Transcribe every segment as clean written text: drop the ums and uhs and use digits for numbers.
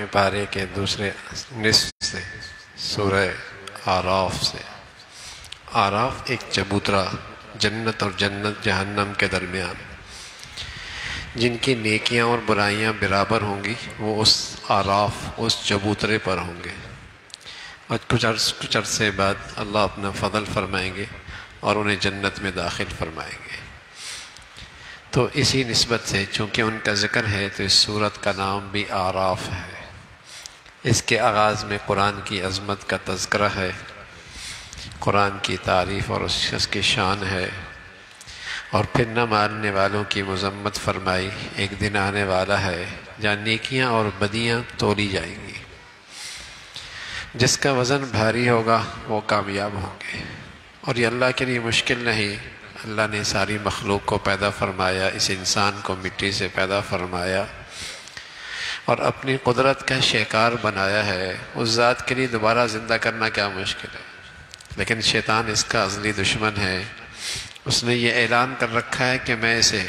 پارے کے دوسرے نصف سے سورہ آراف سے۔ آراف ایک چبوترا جنت اور جنت جہنم کے درمیان، جن کی نیکیاں اور برائیاں برابر ہوں گی وہ اس آراف اس چبوترے پر ہوں گے، اور کچھ عرصے بعد اللہ اپنا فضل فرمائیں گے اور انہیں جنت میں داخل فرمائیں گے۔ تو اسی نسبت سے چونکہ ان کا ذکر ہے تو اس سورت کا نام بھی آراف ہے۔ اس کے آغاز میں قرآن کی عظمت کا تذکرہ ہے، قرآن کی تعریف اور اس کی شان ہے، اور پھر نہ ماننے والوں کی مذمت فرمائی۔ ایک دن آنے والا ہے جہاں نیکیاں اور بدیاں تولی جائیں گی، جس کا وزن بھاری ہوگا وہ کامیاب ہوں گے۔ اور یہ اللہ کے لیے مشکل نہیں، اللہ نے ساری مخلوق کو پیدا فرمایا، اس انسان کو مٹی سے پیدا فرمایا اور اپنی قدرت کا شکار بنایا ہے۔ اس ذات کے لیے دوبارہ زندہ کرنا کیا مشکل ہے، لیکن شیطان اس کا ازلی دشمن ہے۔ اس نے یہ اعلان کر رکھا ہے کہ میں اسے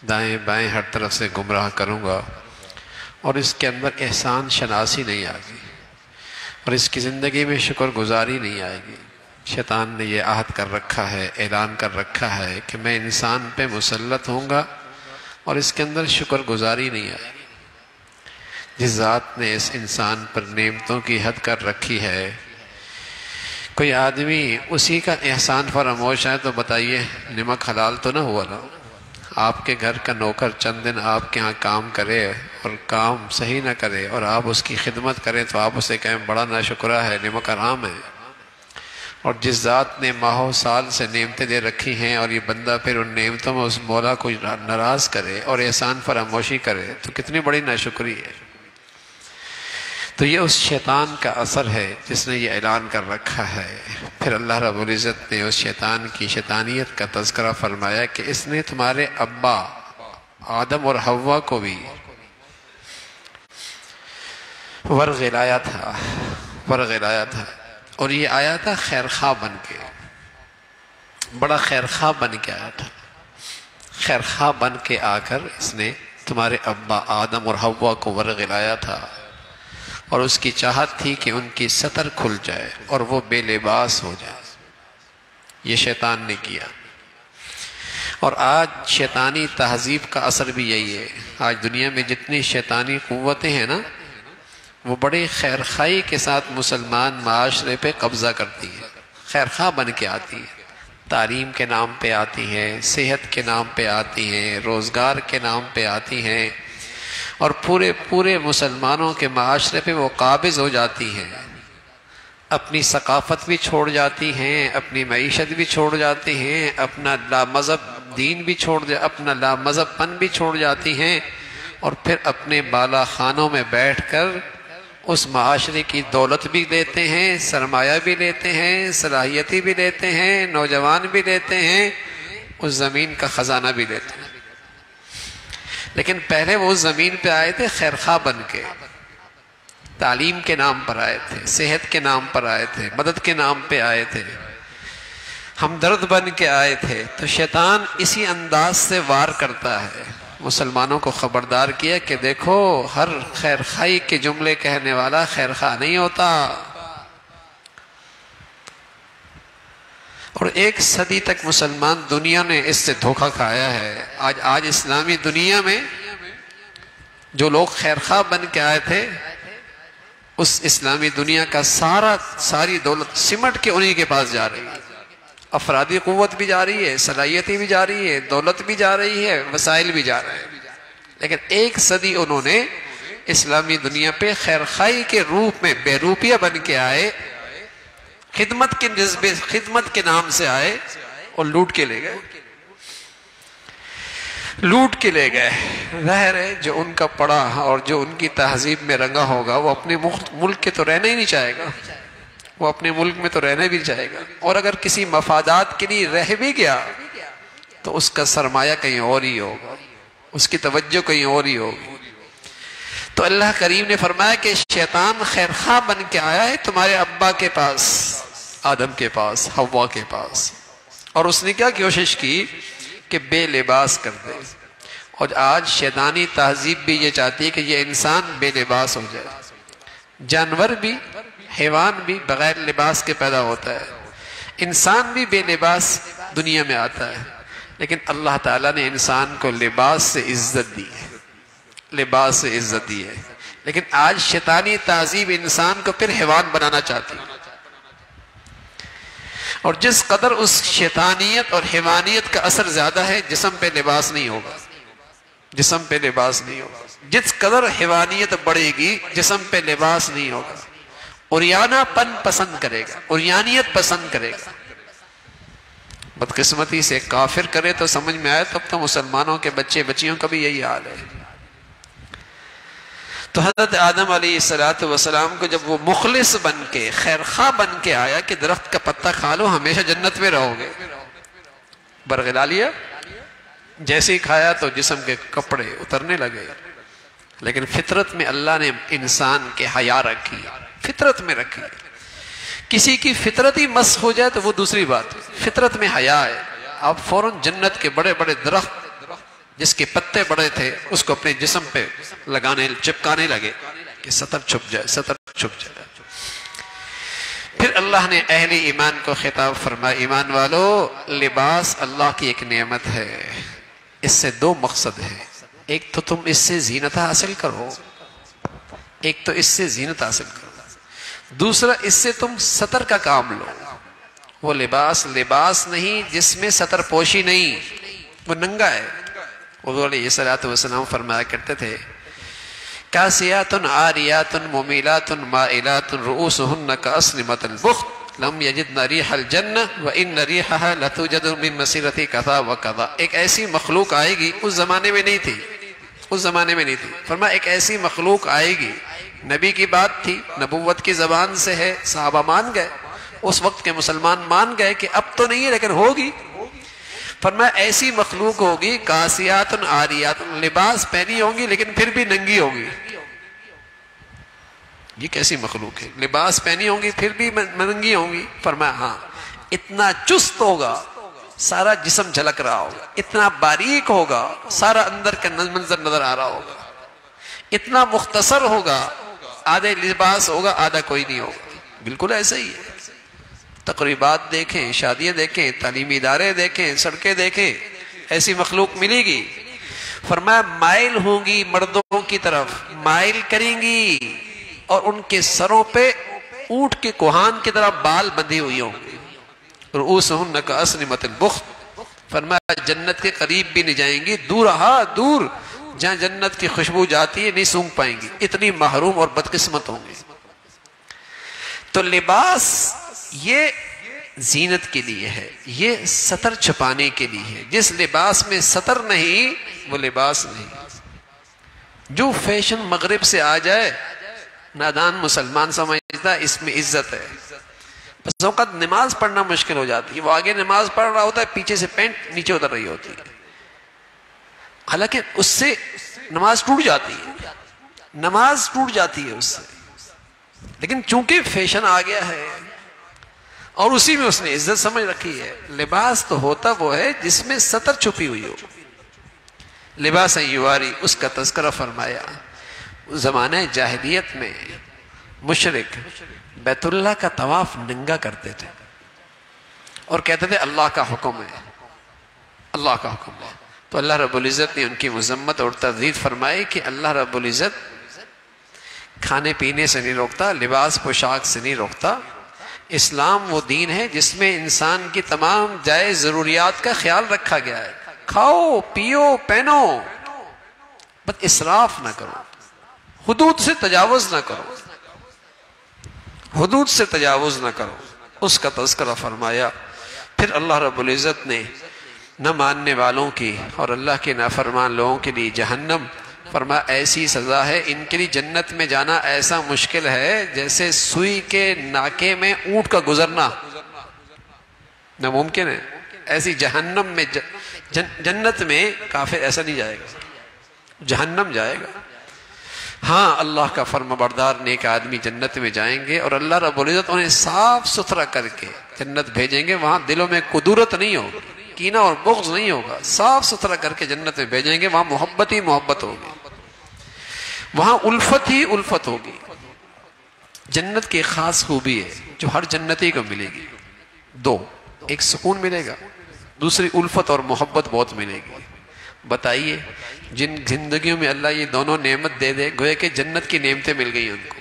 دائیں بائیں ہر طرف سے گمراہ کروں گا، اور اس کے اندر احسان شناسی نہیں آئے گی، اور اس کی زندگی میں شکر گزاری نہیں آئے گی۔ شیطان نے یہ عہد کر رکھا ہے، اعلان کر رکھا ہے کہ میں انسان پہ مسلط ہوں گا اور اس کے اندر شکر گزاری نہیں آئے گی۔ جس ذات نے اس انسان پر نعمتوں کی حد کر رکھی ہے، کوئی آدمی اسی کا احسان فراموش ہے تو بتائیے نمک حلال تو نہ ہوا نا؟ آپ کے گھر کا نوکر چند دن آپ کے ہاں کام کرے اور کام صحیح نہ کرے اور آپ اس کی خدمت کریں تو آپ اسے کہیں بڑا ناشکرہ ہے، نمک حرام ہے۔ اور جس ذات نے ماہوں سال سے نعمتیں دے رکھی ہیں اور یہ بندہ پھر ان نعمتوں میں اس مولا کو ناراض کرے اور احسان فراموشی کرے تو کتنی بڑی ناشکری ہے۔ تو یہ اس شیطان کا اثر ہے جس نے یہ اعلان کر رکھا ہے۔ پھر اللہ رب العزت نے اس شیطان کی شیطانیت کا تذکرہ فرمایا کہ اس نے تمہارے ابا آدم اور حوا کو بھی ورغلایا تھا، اور یہ آیا تھا خیرخواہ بن کے، بڑا خیرخواہ بن کے آیا تھا۔ خیرخواہ بن کے آ کر اس نے تمہارے ابا آدم اور حوا کو ورغلایا تھا، اور اس کی چاہت تھی کہ ان کی ستر کھل جائے اور وہ بے لباس ہو جائے۔ یہ شیطان نے کیا، اور آج شیطانی تہذیب کا اثر بھی یہی ہے۔ آج دنیا میں جتنی شیطانی قوتیں ہیں نا، وہ بڑی خیرخواہی کے ساتھ مسلمان معاشرے پہ قبضہ کرتی ہیں، خیرخواہ بن کے آتی ہیں، تعلیم کے نام پہ آتی ہیں، صحت کے نام پہ آتی ہیں، روزگار کے نام پہ آتی ہیں، اور پورے مسلمانوں کے معاشرے پہ وہ قابض ہو جاتی ہیں، اپنی ثقافت بھی چھوڑ جاتی ہیں، اپنی معیشت بھی چھوڑ جاتی ہیں، اپنا لامذہب دین بھی اپنا لامذہب پن بھی چھوڑ جاتی ہیں، اور پھر اپنے بالا خانوں میں بیٹھ کر اس معاشرے کی دولت بھی لیتے ہیں، سرمایہ بھی لیتے ہیں، صلاحیتی بھی لیتے ہیں، نوجوان بھی لیتے ہیں، اس زمین کا خزانہ بھی لیتے ہیں۔ لیکن پہلے وہ زمین پہ آئے تھے خیرخواہ بن کے، تعلیم کے نام پر آئے تھے، صحت کے نام پر آئے تھے، مدد کے نام پہ آئے تھے، ہمدرد بن کے آئے تھے۔ تو شیطان اسی انداز سے وار کرتا ہے۔ مسلمانوں کو خبردار کیا کہ دیکھو ہر خیرخواہی کے جملے کہنے والا خیرخواہ نہیں ہوتا۔ اور 1 صدی تک مسلمان دنیا نے اس سے دھوکہ کھایا ہے۔ آج اسلامی دنیا میں جو لوگ خیرخواہ بن کے آئے تھے، اس اسلامی دنیا کا ساری دولت سمٹ کے انہی کے پاس جا رہی ہے۔ افرادی قوت بھی جا رہی ہے، صلاحیتی بھی جا رہی ہے، دولت بھی جا رہی ہے، وسائل بھی جا رہے ہیں، لیکن 1 صدی انہوں نے اسلامی دنیا پہ خیرخواہی کے روپ میں بے روپیہ بن کے آئے، خدمت کے نام سے آئے اور لوٹ کے لے گئے۔ ظاہر ہے جو ان کا پڑا اور جو ان کی تہذیب میں رنگا ہوگا وہ اپنے ملک کے تو رہنا ہی نہیں چاہے گا، وہ اپنے ملک میں تو رہنا بھی چاہے گا، اور اگر کسی مفادات کے لیے رہ بھی گیا تو اس کا سرمایہ کہیں اور ہی ہوگا، اس کی توجہ کہیں اور ہی ہوگی۔ تو اللہ کریم نے فرمایا کہ شیطان خیرخواہ بن کے آیا ہے تمہارے ابا کے پاس، آدم کے پاس، حوا کے پاس، اور اس نے کیا کوشش کی کہ بے لباس کر دے، اور آج شیطانی تہذیب بھی یہ چاہتی ہے کہ یہ انسان بے لباس ہو جائے. جانور بھی، حیوان بھی بغیر لباس کے پیدا ہوتا ہے، انسان بھی بے لباس دنیا میں آتا ہے، لیکن اللہ تعالیٰ نے انسان کو لباس سے عزت دی ہے، لباس سے عزت دی ہے. لیکن آج شیطانی تہذیب انسان کو پھر حیوان بنانا چاہتی ہے، اور جس قدر اس شیطانیت اور حیوانیت کا اثر زیادہ ہے، جسم پہ لباس نہیں ہوگا، جسم پہ لباس نہیں ہوگا. جس قدر حیوانیت بڑھے گی جسم پہ لباس نہیں ہوگا، عریانہ پن پسند کرے گا، عریانیت پسند کرے گا. بدقسمتی سے کافر کرے تو سمجھ میں آئے، تب تو مسلمانوں کے بچے بچیوں کا بھی یہی حال ہے. تو حضرت آدم علیہ السلام کو جب وہ مخلص بن کے، خیرخواہ بن کے آیا کہ درخت کا پتہ کھا لو ہمیشہ جنت میں رہو گے، برگلا لیا، جیسے ہی کھایا تو جسم کے کپڑے اترنے لگے. لیکن فطرت میں اللہ نے انسان کے حیا رکھی، فطرت میں رکھی. کسی کی فطرت ہی مس ہو جائے تو وہ دوسری بات ہے، فطرت میں حیا ہے. آپ فوراً جنت کے بڑے بڑے درخت جس کے پتے بڑے تھے اس کو اپنے جسم پہ چپکانے لگے کہ سطر چھپ جائے، سطر چھپ جائے. پھر اللہ نے اہل ایمان کو خطاب فرمایا، ایمان والو، لباس اللہ کی ایک نعمت ہے، اس سے دو مقصد ہیں. ایک تو تم اس سے زینت حاصل کرو، ایک تو اس سے زینت حاصل کرو، دوسرا اس سے تم سطر کا کام لو. وہ لباس لباس نہیں جس میں سطر پوشی نہیں، وہ ننگا ہے. حضور علیہ السلام فرمایا کرتے تھے، کاسیات عاریات ممیلات مائلات رؤوسہن کاسنمۃ البخت لم یجدن ریح الجنہ وان ریحها لتوجد من مسیرۃ کذا وکذا. ایک ایسی مخلوق آئے گی، اس زمانے میں نہیں تھی، اس زمانے میں نہیں تھی. فرمایا ایک ایسی مخلوق آئے گی، نبی کی بات تھی، نبوت کی زبان سے ہے، صحابہ مان گئے، اس وقت کے مسلمان مان گئے کہ اب تو نہیں ہے لیکن ہوگی. فرمایا ایسی مخلوق ہوگی، کاسیات عاریات، لباس پہنی ہوں گی لیکن پھر بھی ننگی ہوگی. یہ کیسی مخلوق ہے، لباس پہنی ہوں گی پھر بھی ننگی ہوں گی. فرمایا ہاں، اتنا چست ہوگا سارا جسم جھلک رہا ہوگا، اتنا باریک ہوگا سارا اندر کا منظر نظر آ رہا ہوگا، اتنا مختصر ہوگا، آدھے لباس ہوگا آدھا کوئی نہیں ہوگا. بالکل ایسا ہی ہے. تقریبات دیکھیں، شادیاں دیکھیں، تعلیمی ادارے دیکھیں، سڑکیں دیکھیں، ایسی مخلوق ملے گی. فرمایا مائل ہوں گی مردوں کی طرف، مائل کریں گی، اور ان کے سروں پہ اونٹ کے کوہان کی طرح بال بندھی ہوئی ہوں گی. رؤوسہن کاسنمۃ البخت. فرمایا جنت کے قریب بھی نہیں جائیں گی، دور، ہاں دور جہاں جنت کی خوشبو جاتی ہے نہیں سونگھ پائیں گی، اتنی محروم اور بدقسمت ہوں گی. تو لباس یہ زینت کے لیے ہے، یہ سطر چھپانے کے لیے ہے. جس لباس میں سطر نہیں وہ لباس نہیں. جو فیشن مغرب سے آ جائے نادان مسلمان سمجھتا ہے اس میں عزت ہے. بس اوقات نماز پڑھنا مشکل ہو جاتی ہے، وہ آگے نماز پڑھ رہا ہوتا ہے، پیچھے سے پینٹ نیچے اتر رہی ہوتی ہے، حالانکہ اس سے نماز ٹوٹ جاتی ہے، نماز ٹوٹ جاتی ہے اس سے. لیکن چونکہ فیشن آ گیا ہے اور اسی میں اس نے عزت سمجھ رکھی ہے. لباس تو ہوتا وہ ہے جس میں سطر چھپی ہوئی ہو. لباس یواری، اس کا تذکرہ فرمایا. زمانہ جاہلیت میں مشرک بیت اللہ کا طواف ننگا کرتے تھے اور کہتے تھے اللہ کا حکم ہے، اللہ کا حکم ہے. تو اللہ رب العزت نے ان کی مذمت اور تردید فرمائی کہ اللہ رب العزت کھانے پینے سے نہیں روکتا، لباس پوشاک سے نہیں روکتا. اسلام وہ دین ہے جس میں انسان کی تمام جائز ضروریات کا خیال رکھا گیا ہے. کھاؤ پیو پہنو، بس اسراف نہ کرو، حدود سے تجاوز نہ کرو، حدود سے تجاوز نہ کرو. اس کا تذکرہ فرمایا. پھر اللہ رب العزت نے نہ ماننے والوں کی اور اللہ کے نافرمان لوگوں کے لیے جہنم فرمایا ایسی سزا ہے، ان کے لیے جنت میں جانا ایسا مشکل ہے جیسے سوئی کے ناکے میں اونٹ کا گزرنا ناممکن ہے. ایسی جہنم میں جنت میں کافر ایسا نہیں جائے گا، جہنم جائے گا. ہاں اللہ کا فرما بردار نیک آدمی جنت میں جائیں گے اور اللہ رب العزت انہیں صاف ستھرا کر کے جنت بھیجیں گے. وہاں دلوں میں قدورت نہیں ہوگی کینہ اور بغض نہیں ہوگا، صاف ستھرا کر کے جنت میں بھیجیں گے. وہاں محبت ہی محبت ہوگی، وہاں الفت ہی الفت ہوگی. جنت کی ایک خاص خوبی ہے جو ہر جنتی کو ملے گی، دو، ایک سکون ملے گا، دوسری الفت اور محبت بہت ملے گی. بتائیے جن زندگیوں میں اللہ یہ دونوں نعمت دے دے، گویا کہ جنت کی نعمتیں مل گئی ان کو.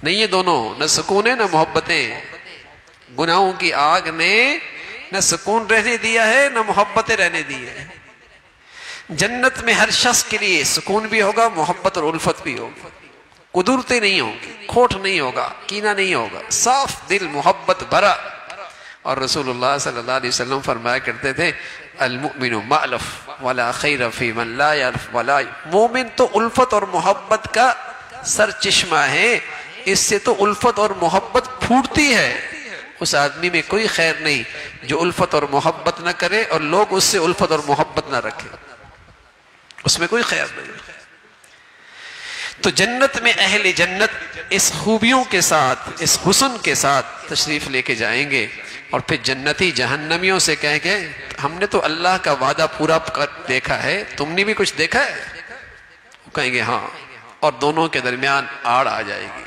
نہیں یہ دونوں، نہ سکون ہے نہ محبتیں. گناہوں کی آگ نے نہ سکون رہنے دیا ہے نہ محبتیں رہنے دی ہے. جنت میں ہر شخص کے لیے سکون بھی ہوگا، محبت اور الفت بھی ہوگی. قدرتیں نہیں ہوں گی، کھوٹ نہیں ہوگا، کینہ نہیں ہوگا، صاف دل، محبت بھرا. اور رسول اللہ صلی اللہ علیہ وسلم فرمایا کرتے تھے المؤمن مألف ولا خیر فی من لا یعرف ولا. مومن تو الفت اور محبت کا سر چشمہ ہے، اس سے تو الفت اور محبت پھوٹتی ہے. اس آدمی میں کوئی خیر نہیں جو الفت اور محبت نہ کرے اور لوگ اس سے الفت اور محبت نہ رکھے، اس میں کوئی خیر نہیں. تو جنت میں اہل جنت اس خوبیوں کے ساتھ، اس حسن کے ساتھ تشریف لے کے جائیں گے، اور پھر جنتی جہنمیوں سے کہیں گے ہم نے تو اللہ کا وعدہ پورا دیکھا ہے، تم نے بھی کچھ دیکھا ہے؟ وہ کہیں گے ہاں. اور دونوں کے درمیان آڑ آ جائے گی.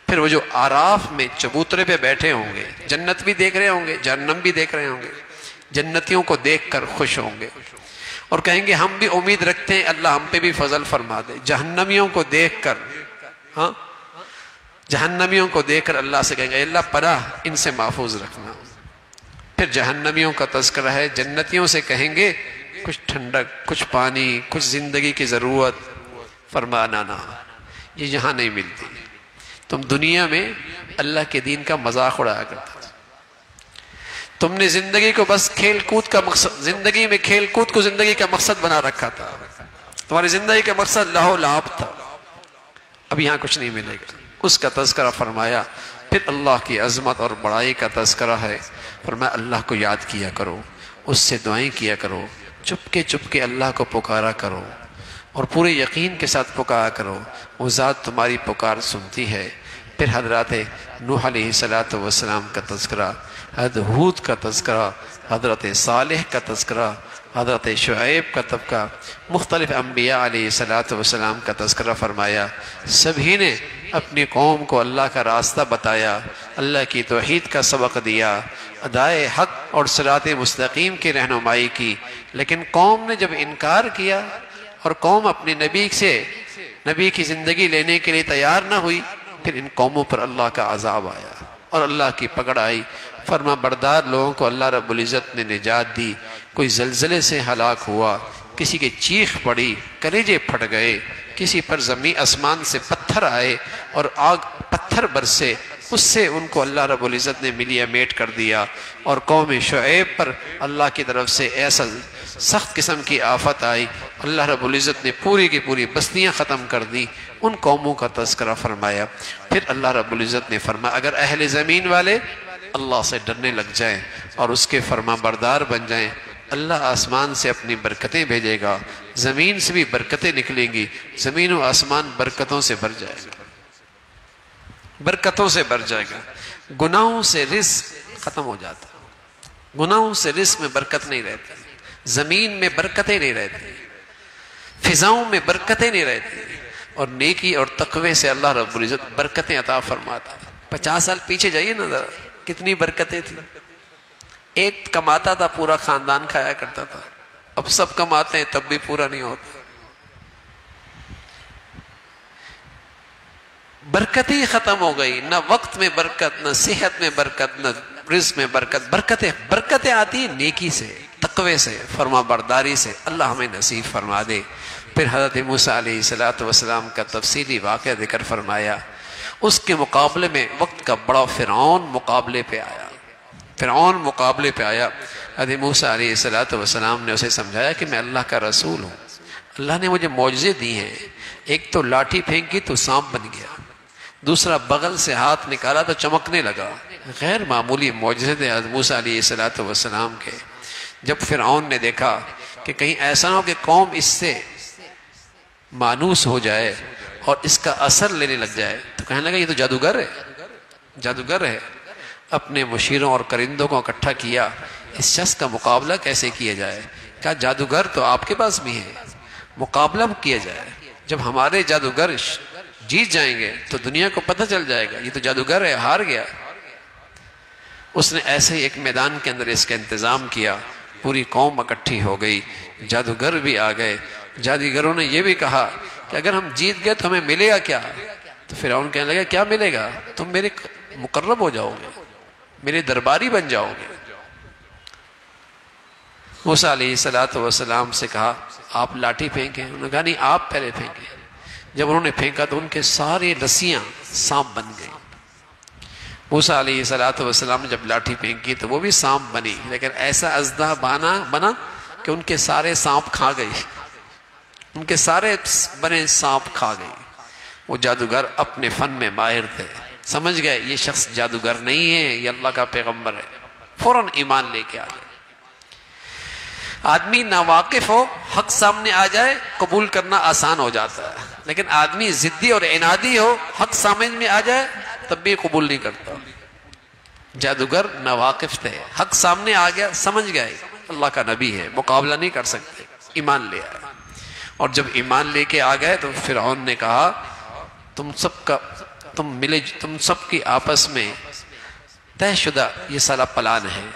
پھر وہ جو آراف میں چبوترے پہ بیٹھے ہوں گے، جنت بھی دیکھ رہے ہوں گے، جہنم بھی دیکھ رہے ہوں گے، جنتیوں کو دیکھ کر خوش ہوں گے اور کہیں گے ہم بھی امید رکھتے ہیں اللہ ہم پہ بھی فضل فرما دے. جہنمیوں کو دیکھ کر، ہاں جہنمیوں کو دیکھ کر اللہ سے کہیں گے اللہ پناہ ان سے محفوظ رکھنا. پھر جہنمیوں کا تذکرہ ہے، جنتیوں سے کہیں گے کچھ ٹھنڈک، کچھ پانی، کچھ زندگی کی ضرورت. فرمانا نا یہ یہاں نہیں ملتی. تم دنیا میں اللہ کے دین کا مذاق اڑایا کرتا تھا، تم نے زندگی کو بس کھیل کود کا مقصد، زندگی میں کھیل کود کو زندگی کا مقصد بنا رکھا تھا، تمہاری زندگی کا مقصد لاہو لعب تھا. اب یہاں کچھ نہیں ملے گا. اس کا تذکرہ فرمایا. پھر اللہ کی عظمت اور بڑائی کا تذکرہ ہے. فرمایا اللہ کو یاد کیا کرو، اس سے دعائیں کیا کرو، چپ کے اللہ کو پکارا کرو اور پورے یقین کے ساتھ پکارا کرو، وہ ذات تمہاری پکار سنتی ہے. پھر حضرات نوح علیہ السلام کا تذکرہ، حضرت ہود کا تذکرہ، حضرت صالح کا تذکرہ، حضرت شعیب کا طبقہ، مختلف انبیاء علیہ السلام کا تذکرہ فرمایا. سبھی نے اپنی قوم کو اللہ کا راستہ بتایا، اللہ کی توحید کا سبق دیا، ادائے حق اور صراط مستقیم کی رہنمائی کی. لیکن قوم نے جب انکار کیا اور قوم اپنے نبی کی زندگی لینے کے لیے تیار نہ ہوئی، پھر ان قوموں پر اللہ کا عذاب آیا اور اللہ کی پکڑ آئی. فرما بردار لوگوں کو اللہ رب العزت نے نجات دی. کوئی زلزلے سے ہلاک ہوا، کسی کے چیخ پڑی، کلیجے پھٹ گئے، کسی پر زمین آسمان سے پتھر آئے اور آگ پتھر برسے، اس سے ان کو اللہ رب العزت نے ملیا میٹ کر دیا. اور قوم شعیب پر اللہ کی طرف سے ایسا سخت قسم کی آفت آئی، اللہ رب العزت نے پوری کی پوری بستیاں ختم کر دی. ان قوموں کا تذکرہ فرمایا. پھر اللہ رب العزت نے فرمایا اگر اہل زمین والے اللہ سے ڈرنے لگ جائیں اور اس کے فرما بردار بن جائیں، اللہ آسمان سے اپنی برکتیں بھیجے گا، زمین سے بھی برکتیں نکلیں گی، زمین و آسمان برکتوں سے بھر جائے گا، برکتوں سے بھر جائے گا. گناہوں سے رزق ختم ہو جاتا، گناہوں سے رزق میں برکت نہیں رہتی، زمین میں برکتیں نہیں رہتی، فضاؤں میں برکتیں نہیں رہتی، اور نیکی اور تقوی سے اللہ رب العزت برکتیں عطا فرماتا. 50 سال پیچھے جائیے نا ذرا، کتنی برکتیں تھیں. ایک کماتا تھا پورا خاندان کھایا کرتا تھا، اب سب کماتے ہیں تب بھی پورا نہیں ہوتا. برکت ہی ختم ہو گئی، نہ وقت میں برکت، نہ صحت میں برکت، نہ رزق میں برکت. برکتیں آتی ہیں نیکی سے، تقوی سے، فرما برداری سے. اللہ ہمیں نصیب فرما دے. پھر حضرت موسیٰ علیہ السلام کا تفصیلی واقعہ ذکر فرمایا. اس کے مقابلے میں وقت کا بڑا فرعون مقابلے پہ آیا. فرعون مقابلے پہ آیا. حضرت موسیٰ علیہ السلام نے اسے سمجھایا کہ میں اللہ کا رسول ہوں، اللہ نے مجھے معجزے دی ہیں. ایک تو لاٹھی پھینکی تو سانپ بن گیا، دوسرا بغل سے ہاتھ نکالا تو چمکنے لگا. غیر معمولی معجزے تھے حضرت موسیٰ علیہ السلام کے. جب فرعون نے دیکھا کہ کہیں ایسا نہ ہو کہ قوم اس سے مانوس ہو جائے اور اس کا اثر لینے لگ جائے، تو کہنے لگا یہ تو جادوگر ہے، جادوگر ہے. اپنے مشیروں اور کرندوں کو اکٹھا کیا، اس شخص کا مقابلہ کیسے کیا جائے؟ کہا جادوگر تو آپ کے پاس بھی ہے، مقابلہ کیا جائے، جب ہمارے جادوگر جیت جائیں گے تو دنیا کو پتہ چل جائے گا یہ تو جادوگر ہے، ہار گیا۔ اس نے ایسے ہی ایک میدان کے اندر اس کا انتظام کیا، پوری قوم اکٹھی ہو گئی، جادوگر بھی آ گئے۔ جادوگروں نے یہ بھی کہا کہ اگر ہم جیت گئے تو ہمیں ملے گا کیا؟ تو فرعون کہنے لگا کیا ملے گا؟ تم میرے مقرب ہو جاؤ گے، میرے درباری بن جاؤ گے۔ موسیٰ علیہ السلام سے کہا آپ لاٹھی پھینکیں، انہوں نے کہا نہیں آپ پہلے پھینکیں۔ جب انہوں نے پھینکا تو ان کے سارے رسیاں سانپ بن گئی۔ موسیٰ علیہ السلام نے جب لاٹھی پھینکی تو وہ بھی سانپ بنی، لیکن ایسا اژدہا بنا کہ ان کے سارے سانپ کھا گئی، ان کے سارے بنے سانپ کھا گئی۔ وہ جادوگر اپنے فن میں ماہر تھے، سمجھ گئے یہ شخص جادوگر نہیں ہے، یہ اللہ کا پیغمبر ہے، فوراً ایمان لے کے آ گئے۔ آدمی ناواقف ہو، حق سامنے آ جائے قبول کرنا آسان ہو جاتا ہے، لیکن آدمی ضدی اور عنادی ہو، حق سامنے میں آ جائے تب بھی قبول نہیں کرتا۔ جادوگر ناواقف تھے، حق سامنے آ گیا، سمجھ گئے اللہ کا نبی ہے، مقابلہ نہیں کر سکتے، ایمان لے آئے۔ اور جب ایمان لے کے آ گئے تو فرعون نے کہا تم سب کی آپس میں طے شدہ یہ سارا پلان ہے،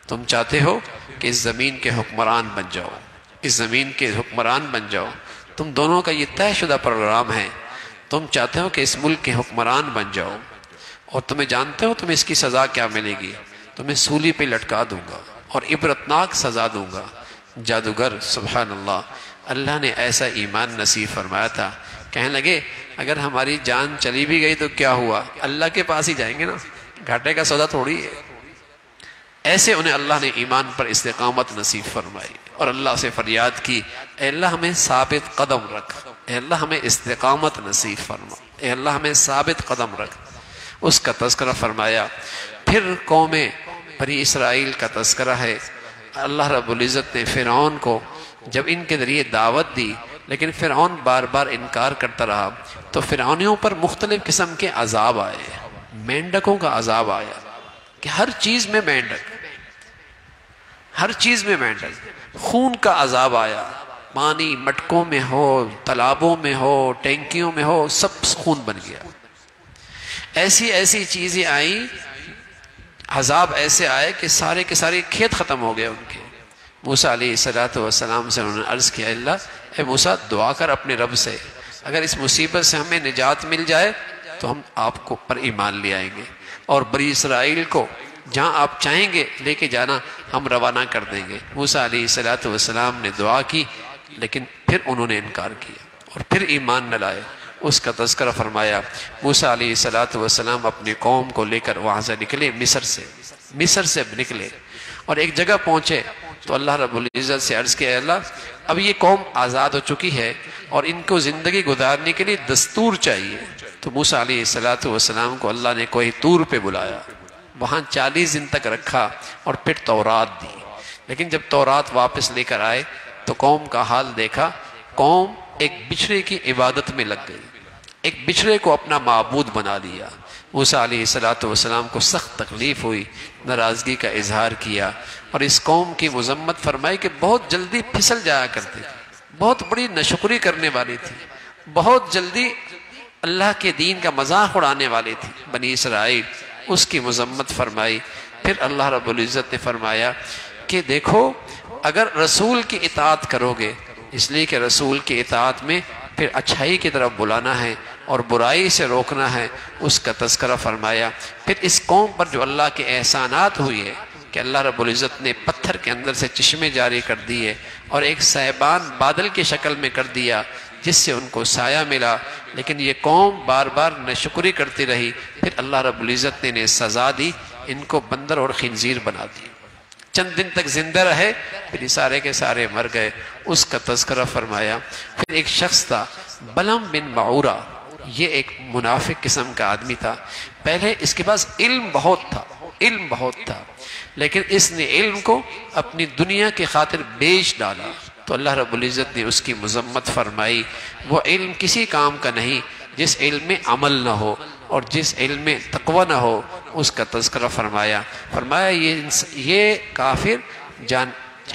تم چاہتے ہو کہ اس زمین کے حکمران بن جاؤ، اس زمین کے حکمران بن جاؤ، تم دونوں کا یہ طے شدہ پروگرام ہے، تم چاہتے ہو کہ اس ملک کے حکمران بن جاؤ، اور تمہیں جانتے ہو تمہیں اس کی سزا کیا ملے گی، تمہیں سولی پہ لٹکا دوں گا اور عبرتناک سزا دوں گا۔ جادوگر سبحان اللہ، اللہ نے ایسا ایمان نصیب فرمایا تھا، کہنے لگے اگر ہماری جان چلی بھی گئی تو کیا ہوا، اللہ کے پاس ہی جائیں گے نا، گھاٹے کا سودا تھوڑی ہے۔ ایسے انہیں اللہ نے ایمان پر استقامت نصیب فرمائی اور اللہ سے فریاد کی اے اللہ ہمیں ثابت قدم رکھ، اے اللہ ہمیں استقامت نصیب فرما، اے اللہ ہمیں ثابت قدم رکھ۔ اس کا تذکرہ فرمایا۔ پھر قوم بنی اسرائیل کا تذکرہ ہے۔ اللہ رب العزت نے فرعون کو جب ان کے ذریعے دعوت دی لیکن فرعون بار بار انکار کرتا رہا تو فرعونیوں پر مختلف قسم کے عذاب آئے، مینڈکوں کا عذاب آیا کہ ہر چیز میں مینڈک، ہر چیز میں مینڈک، خون کا عذاب آیا، پانی مٹکوں میں ہو، تالابوں میں ہو، ٹینکیوں میں ہو، سب خون بن گیا۔ ایسی ایسی چیزیں آئیں، عذاب ایسے آئے کہ سارے کے سارے کھیت ختم ہو گئے ان کے۔ موسیٰ علیہ السلام سے انہوں نے عرض کیا اللہ اے موسیٰ دعا کر اپنے رب سے، اگر اس مصیبت سے ہمیں نجات مل جائے تو ہم آپ کو پر ایمان لے آئیں گے، اور بنی اسرائیل کو جہاں آپ چاہیں گے لے کے جانا ہم روانہ کر دیں گے۔ موسیٰ علیہ السلام نے دعا کی لیکن پھر انہوں نے انکار کیا اور پھر ایمان نہ لائے۔ اس کا تذکرہ فرمایا۔ موسیٰ علیہ السلام اپنی قوم کو لے کر وہاں سے نکلے، مصر سے نکلے اور ایک جگہ پہنچے تو اللہ رب العزت سے عرض کیا اللہ اب یہ قوم آزاد ہو چکی ہے اور ان کو زندگی گزارنے کے لیے دستور چاہیے۔ تو موسیٰ علیہ السلام کو اللہ نے کوئی طور پہ بلایا، وہاں 40 دن تک رکھا اور پھر تورات دی۔ لیکن جب تورات واپس لے کر آئے تو قوم کا حال دیکھا، قوم ایک بچھڑے کی عبادت میں لگ گئی، ایک بچھڑے کو اپنا معبود بنا لیا۔ موسیٰ علیہ السلام کو سخت تکلیف ہوئی، ناراضگی کا اظہار کیا اور اس قوم کی مذمت فرمائی کہ بہت جلدی پھسل جایا کرتی تھی، بہت بڑی ناشکری کرنے والی تھی، بہت جلدی اللہ کے دین کا مذاق اڑانے والی تھی بنی اسرائیل۔ اس کی مذمت فرمائی۔ پھر اللہ رب العزت نے فرمایا کہ دیکھو اگر رسول کی اطاعت کرو گے، اس لیے کہ رسول کی اطاعت میں پھر اچھائی کی طرف بلانا ہے اور برائی سے روکنا ہے، اس کا تذکرہ فرمایا۔ پھر اس قوم پر جو اللہ کے احسانات ہوئی ہے کہ اللہ رب العزت نے پتھر کے اندر سے چشمے جاری کر دیے اور ایک صاحبان بادل کی شکل میں کر دیا جس سے ان کو سایہ ملا، لیکن یہ قوم بار بار ناشکری کرتی رہی۔ پھر اللہ رب العزت نے سزا دی، ان کو بندر اور خنزیر بنا دی، چند دن تک زندہ رہے پھر یہ سارے کے سارے مر گئے۔ اس کا تذکرہ فرمایا۔ پھر ایک شخص تھا بلم بن معورہ، یہ ایک منافق قسم کا آدمی تھا۔ پہلے اس کے پاس علم بہت تھا لیکن اس نے علم کو اپنی دنیا کی خاطر بیچ ڈالا تو اللہ رب العزت نے اس کی مذمت فرمائی۔ وہ علم کسی کام کا نہیں جس علم میں عمل نہ ہو اور جس علم میں تقوی نہ ہو، اس کا تذکرہ فرمایا۔ فرمایا یہ کافر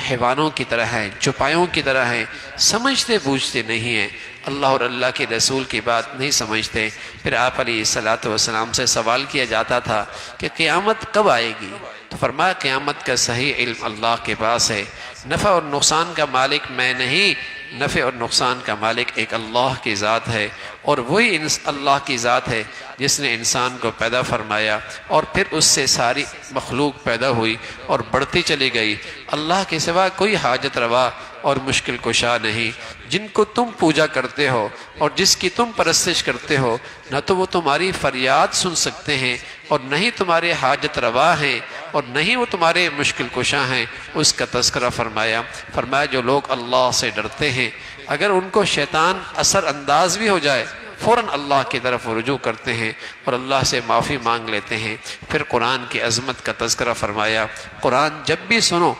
حیوانوں کی طرح ہیں، چوپایوں کی طرح ہیں، سمجھتے بوجھتے نہیں ہیں، اللہ اور اللہ کے رسول کی بات نہیں سمجھتے۔ پھر آپ علیہ السلام سے سوال کیا جاتا تھا کہ قیامت کب آئے گی؟ تو فرمایا قیامت کا صحیح علم اللہ کے پاس ہے، نفع اور نقصان کا مالک میں نہیں، نفع اور نقصان کا مالک ایک اللہ کی ذات ہے، اور وہی اللہ کی ذات ہے جس نے انسان کو پیدا فرمایا اور پھر اس سے ساری مخلوق پیدا ہوئی اور بڑھتی چلی گئی۔ اللہ کے سوا کوئی حاجت روا اور مشکل کشا نہیں۔ جن کو تم پوجا کرتے ہو اور جس کی تم پرستش کرتے ہو، نہ تو وہ تمہاری فریاد سن سکتے ہیں اور نہ ہی تمہارے حاجت روا ہیں اور نہ ہی وہ تمہارے مشکل کشا ہیں، اس کا تذکرہ فرمایا۔ فرمایا جو لوگ اللہ سے ڈرتے ہیں، اگر ان کو شیطان اثر انداز بھی ہو جائے، فوراً اللہ کی طرف رجوع کرتے ہیں اور اللہ سے معافی مانگ لیتے ہیں۔ پھر قرآن کی عظمت کا تذکرہ فرمایا۔ قرآن جب بھی سنو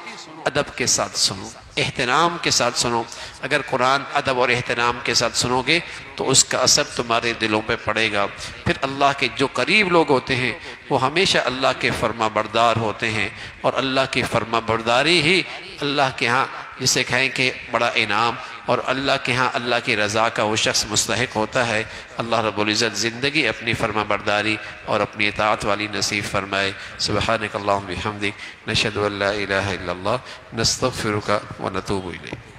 ادب کے ساتھ سنو، احترام کے ساتھ سنو۔ اگر قرآن ادب اور احترام کے ساتھ سنو گے تو اس کا اثر تمہارے دلوں پہ پڑے گا۔ پھر اللہ کے جو قریب لوگ ہوتے ہیں وہ ہمیشہ اللہ کے فرما بردار ہوتے ہیں، اور اللہ کی فرما برداری ہی اللہ کے ہاں جسے کہیں کہ بڑا انعام، اور اللہ کے ہاں اللہ کی رضا کا وہ شخص مستحق ہوتا ہے۔ اللہ رب العزت زندگی اپنی فرما برداری اور اپنی اطاعت والی نصیب فرمائے۔ سبحانک اللہم بحمدک، نشہد ان لا الہ الا اللہ، نستغفرک و نتوب الیک۔